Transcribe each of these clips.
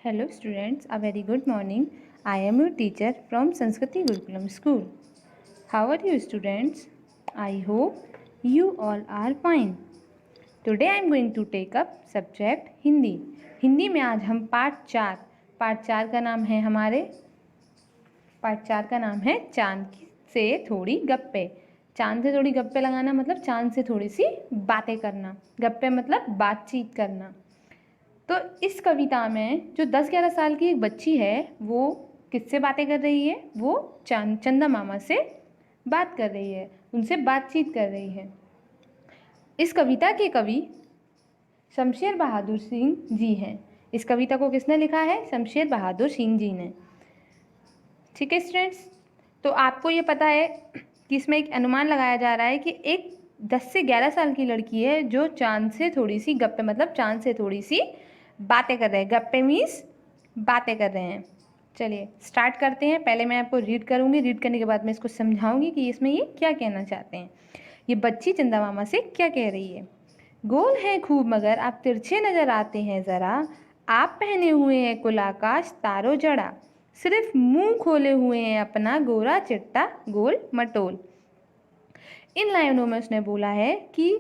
Hello students, a very good morning. I am your teacher from Sanskriti Gurukulam School. How are you students? I hope you all are fine. Today I am going to take up subject Hindi. Hindi में आज हम part 4 का नाम है चांद से थोड़ी गप्पे. चांद से थोड़ी गप्पे लगाना मतलब चांद से थोड़ी सी बातें करना. गप्पे मतलब बातचीत करना. तो इस कविता में जो 10-11 साल की एक बच्ची है वो किससे बातें कर रही है? वो चंदा मामा से बात कर रही है, उनसे बातचीत कर रही है. इस कविता के कवि शमशेर बहादुर सिंह जी हैं. इस कविता को किसने लिखा है? शमशेर बहादुर सिंह जी ने. ठीक है स्टूडेंट्स, तो आपको ये पता है कि इसमें एक अनुमान लगाया जा रहा है कि एक 10 से 11 साल की लड़की है जो चांद से थोड़ी सी गप्पे मतलब चांद से थोड़ी सी बातें कर रहे हैं. गप्पे मीन्स बातें कर रहे हैं. चलिए स्टार्ट करते हैं. पहले मैं आपको रीड करूँगी, रीड करने के बाद मैं इसको समझाऊंगी कि इसमें ये क्या कहना चाहते हैं. ये बच्ची चंदा मामा से क्या कह रही है? गोल है खूब मगर आप तिरछे नज़र आते हैं ज़रा, आप पहने हुए हैं कुल आकाश तारो जड़ा, सिर्फ मुंह खोले हुए हैं अपना गोरा चिट्टा गोल मटोल. इन लाइनों में उसने बोला है कि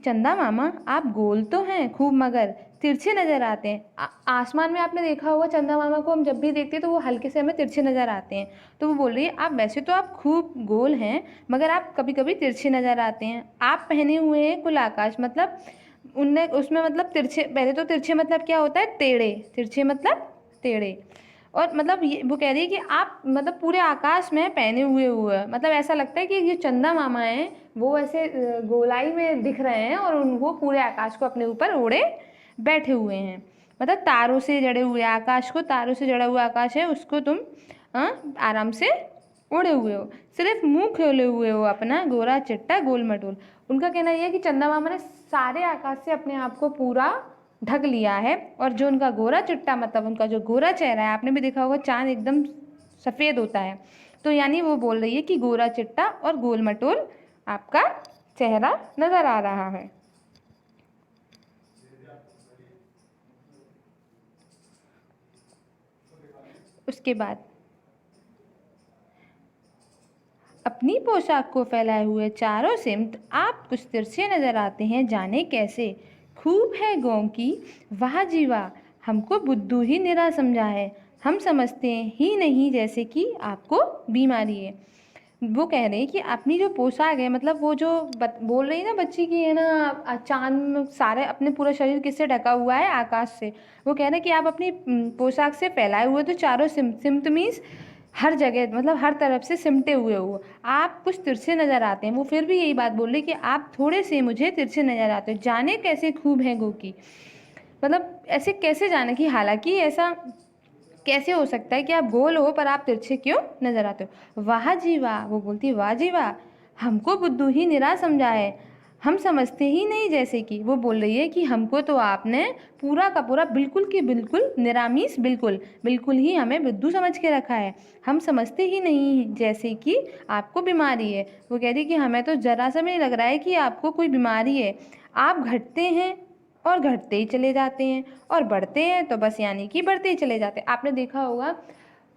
चंदा मामा आप गोल तो हैं खूब मगर तिरछे नज़र आते हैं. आसमान में आपने देखा होगा चंदा मामा को हम जब भी देखते हैं तो वो हल्के से हमें तिरछे नज़र आते हैं. तो वो बोल रही है आप वैसे तो आप खूब गोल हैं मगर आप कभी कभी तिरछे नज़र आते हैं. आप पहने हुए हैं कुल आकाश मतलब उनने उसमें मतलब तिरछे, पहले तो तिरछे मतलब क्या होता है? टेढ़े. तिरछे मतलब टेढ़े. और मतलब ये वो कह रही है कि आप मतलब पूरे आकाश में पहने हुए मतलब ऐसा लगता है कि ये चंदा मामा हैं वो ऐसे गोलाई में दिख रहे हैं और वो पूरे आकाश को अपने ऊपर ओढ़े बैठे हुए हैं. मतलब तारों से जड़े हुए आकाश को, तारों से जड़ा हुआ आकाश है उसको तुम आराम से ओढ़े हुए हो, सिर्फ मुंह खोले हुए हो अपना गोरा चिट्टा गोल मटोल. उनका कहना यह है कि चंदा मामा ने सारे आकाश से अपने आप को पूरा ढक लिया है और जो उनका गोरा चिट्टा मतलब उनका जो गोरा चेहरा है, आपने भी देखा होगा चांद एकदम सफ़ेद होता है, तो यानी वो बोल रही है कि गोरा चिट्टा और गोल मटोल आपका चेहरा नज़र आ रहा है. उसके बाद अपनी पोशाक को फैलाए हुए चारों सिमत आप कुछ तिरछे नज़र आते हैं जाने कैसे, खूब है गौ की वाह जी वाह, हमको बुद्धू ही निरा समझा है, हम समझते ही नहीं जैसे कि आपको बीमारी है. वो कह रहे हैं कि अपनी जो पोशाक है मतलब वो जो बोल रही है ना बच्ची की है ना चांद में सारे अपने पूरा शरीर किससे ढका हुआ है? आकाश से. वो कह रहे हैं कि आप अपनी पोशाक से फैलाए हुए तो चारों सिमत मीन्स हर जगह मतलब हर तरफ से सिमटे हुए हो, आप कुछ तिरछे नज़र आते हैं. वो फिर भी यही बात बोल रही कि आप थोड़े से मुझे तिरछे नज़र आते हो, जाने कैसे खूब है गो की. मतलब ऐसे कैसे जाने की, हालांकि ऐसा कैसे हो सकता है कि आप गोल हो पर आप तिरछे क्यों नज़र आते हो? वाह जी वाह, वो बोलती वाह जी वाह, हमको बुद्धू ही निरा समझा है, हम समझते ही नहीं जैसे कि. वो बोल रही है कि हमको तो आपने पूरा का पूरा बिल्कुल की बिल्कुल निरामीस बिल्कुल बिल्कुल ही हमें बुद्धू समझ के रखा है, हम समझते ही नहीं जैसे कि आपको बीमारी है. वो कह रही कि हमें तो ज़रा सा भी नहीं लग रहा है कि आपको कोई बीमारी है, आप घटते हैं और घटते ही चले जाते हैं और बढ़ते हैं तो बस यानी कि बढ़ते ही चले जाते हैं. आपने देखा होगा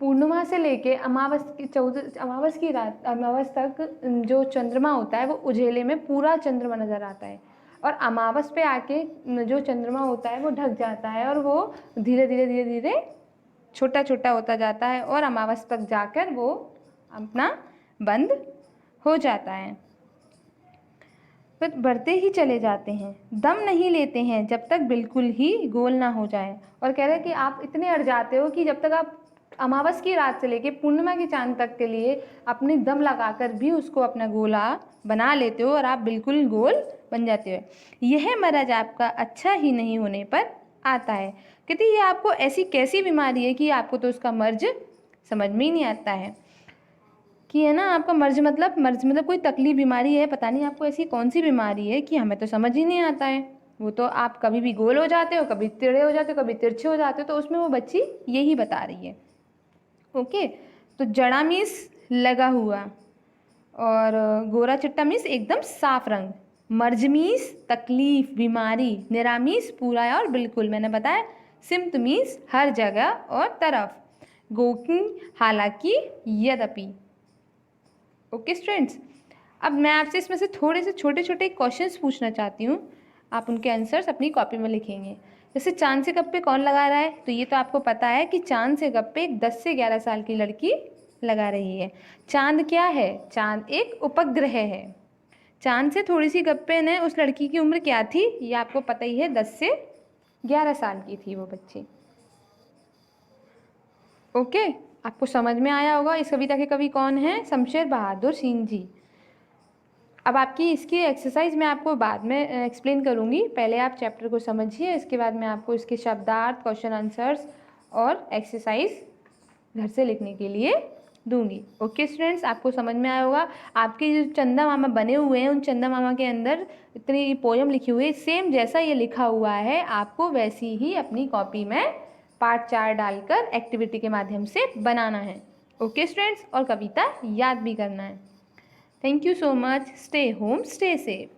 पूर्णिमा से लेके अमावस की रात अमावस तक जो चंद्रमा होता है वो उजेले में पूरा चंद्रमा नज़र आता है और अमावस पे आके जो चंद्रमा होता है वो ढक जाता है और वो धीरे धीरे धीरे धीरे छोटा छोटा होता जाता है और अमावस तक जाकर वो अपना बंद हो जाता है. फिर बढ़ते ही चले जाते हैं, दम नहीं लेते हैं जब तक बिल्कुल ही गोल ना हो जाए. और कह रहे हैं कि आप इतने अड़ जाते हो कि जब तक आप अमावस की रात से लेके पूर्णिमा की चांद तक के लिए अपने दम लगाकर भी उसको अपना गोला बना लेते हो और आप बिल्कुल गोल बन जाते हो. यह मर्ज आपका अच्छा ही नहीं होने पर आता है. कहती ये आपको ऐसी कैसी बीमारी है कि आपको तो उसका मर्ज समझ में ही नहीं आता है कि है ना. आपका मर्ज मतलब कोई तकलीफ बीमारी है, पता नहीं आपको ऐसी कौन सी बीमारी है कि हमें तो समझ ही नहीं आता है. वो तो आप कभी भी गोल हो जाते हो, कभी टेढ़े हो जाते हो, कभी तिरछे हो जाते हो. तो उसमें वो बच्ची यही बता रही है. ओके, तो जड़ा मीन्स लगा हुआ और गोरा चिट्टा मीन्स एकदम साफ रंग, मर्ज मीन्स तकलीफ बीमारी, निरा मीन्स पूरा और बिल्कुल. मैंने बताया सिमत मीन्स हर जगह और तरफ, गोकी हालांकि, यद्यपि। ओके स्टूडेंट्स, अब मैं आपसे इसमें से थोड़े से छोटे छोटे क्वेश्चंस पूछना चाहती हूँ, आप उनके आंसर्स अपनी कॉपी में लिखेंगे। जैसे चांद से गप्पे कौन लगा रहा है, तो ये तो आपको पता है कि चांद से गप्पे एक 10 से 11 साल की लड़की लगा रही है। चांद क्या है? चांद एक उपग्रह है। चांद से थोड़ी सी गप्पे ने उस लड़की की उम्र क्या थी, ये आपको पता ही है, 10 से 11 साल की थी वो बच्ची। ओके, आपको समझ में आया होगा। इस कविता के कवि कौन हैं? शमशेर बहादुर सिंह जी। अब आपकी इसकी एक्सरसाइज मैं आपको बाद में एक्सप्लेन करूँगी, पहले आप चैप्टर को समझिए, इसके बाद मैं आपको इसके शब्दार्थ, क्वेश्चन आंसर्स और एक्सरसाइज घर से लिखने के लिए दूंगी। ओके स्टूडेंट्स, आपको समझ में आया होगा। आपके जो चंदा मामा बने हुए हैं, उन चंदा मामा के अंदर इतनी पोयम लिखी हुई है, सेम जैसा ये लिखा हुआ है आपको वैसी ही अपनी कॉपी में पार्ट 4 डालकर एक्टिविटी के माध्यम से बनाना है। ओके स्टूडेंट्स, और कविता याद भी करना है। Thank you so much. Stay home, stay safe.